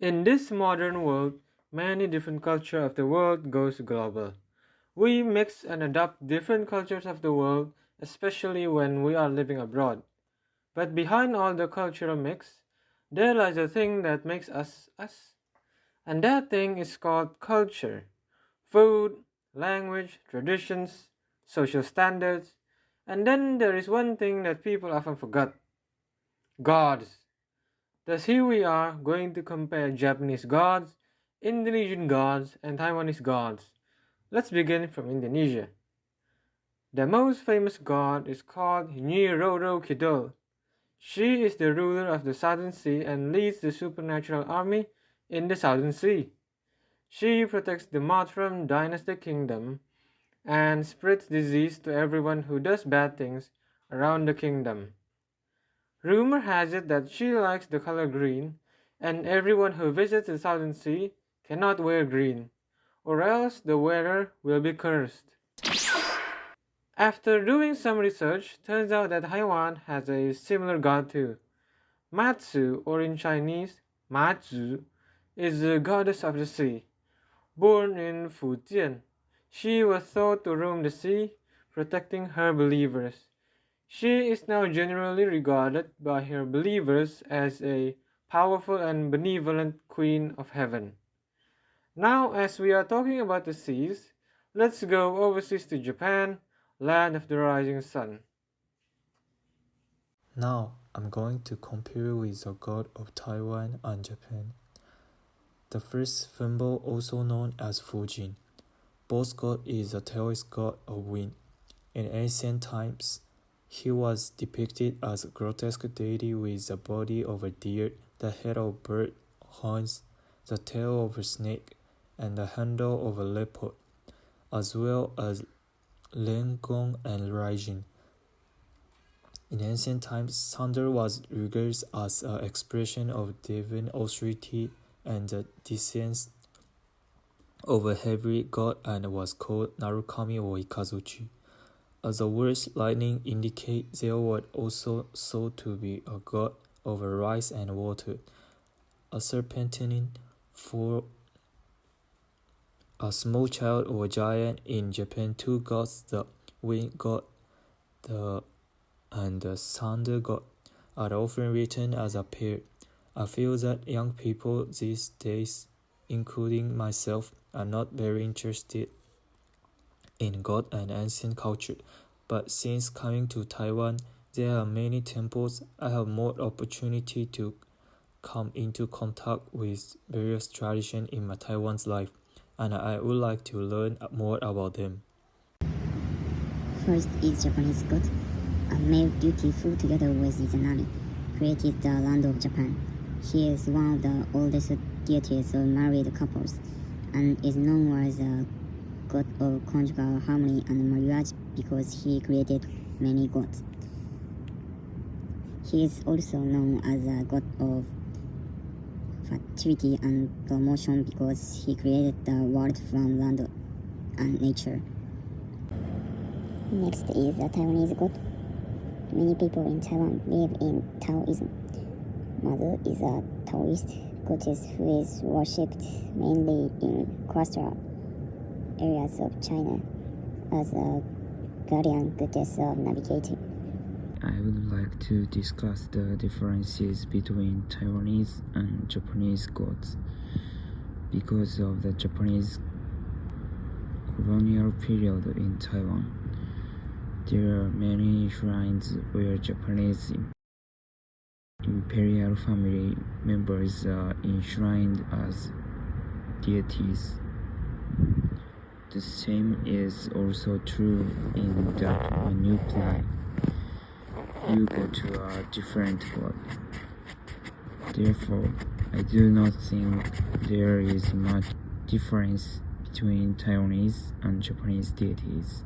In this modern world, many different cultures of the world goes global. We mix and adopt different cultures of the world, especially when we are living abroad. But behind all the cultural mix, there lies a thing that makes us us. And that thing is called culture. Food, language, traditions, social standards. And then there is one thing that people often forget: gods. Thus, here we are going to compare Japanese gods, Indonesian gods, and Taiwanese gods. Let's begin from Indonesia. The most famous god is called Nyi Roro Kidul. She is the ruler of the Southern Sea and leads the supernatural army in the Southern Sea. She protects the Mataram dynasty kingdom and spreads disease to everyone who does bad things around the kingdom. Rumor has it that she likes the color green, and everyone who visits the Southern Sea cannot wear green, or else the wearer will be cursed. After doing some research, turns out that Taiwan has a similar god too. Matsu, or in Chinese, Mazu, is the goddess of the sea. Born in Fujian, she was thought to roam the sea, protecting her believers. She is now generally regarded by her believers as a powerful and benevolent queen of heaven. Now, as we are talking about the seas, let's go overseas to Japan, land of the rising sun. Now, I'm going to compare with the god of Taiwan and Japan. The first symbol, also known as Fujin. Both god is the taoist god of wind. In ancient times, he was depicted as a grotesque deity with the body of a deer, the head of a bird, horns, the tail of a snake, and the handle of a leopard, as well as Lengong and Raijin. In ancient times, thunder was regarded as an expression of divine authority and the descent of a heavy god and was called Narukami or Ikazuchi. As the word lightning indicates, there was also thought to be a god of rice and water, a serpentine for a small child or giant. In Japan, two gods, the wind god and the thunder god, are often written as a pair. I feel that young people these days, including myself, are not very interested in God and ancient culture, but since coming to Taiwan, there are many temples. I have more opportunity to come into contact with various traditions in my Taiwan's life, and I would like to learn more about them. First is Japanese god. A male dutiful together with Izanari created the land of Japan. He is one of the oldest deities of married couples and is known as a god of conjugal harmony and marriage because he created many gods. He is also known as a god of fertility and promotion because he created the world from land and nature. Next is a Taiwanese god. Many people in Taiwan live in Taoism. Mother is a Taoist goddess who is worshipped mainly in coastal areas of China as a guardian goddess of navigating. I would like to discuss the differences between Taiwanese and Japanese gods. Because of the Japanese colonial period in Taiwan, there are many shrines where Japanese imperial family members are enshrined as deities. The same is also true in that when you fly, you go to a different god. Therefore, I do not think there is much difference between Taiwanese and Japanese deities.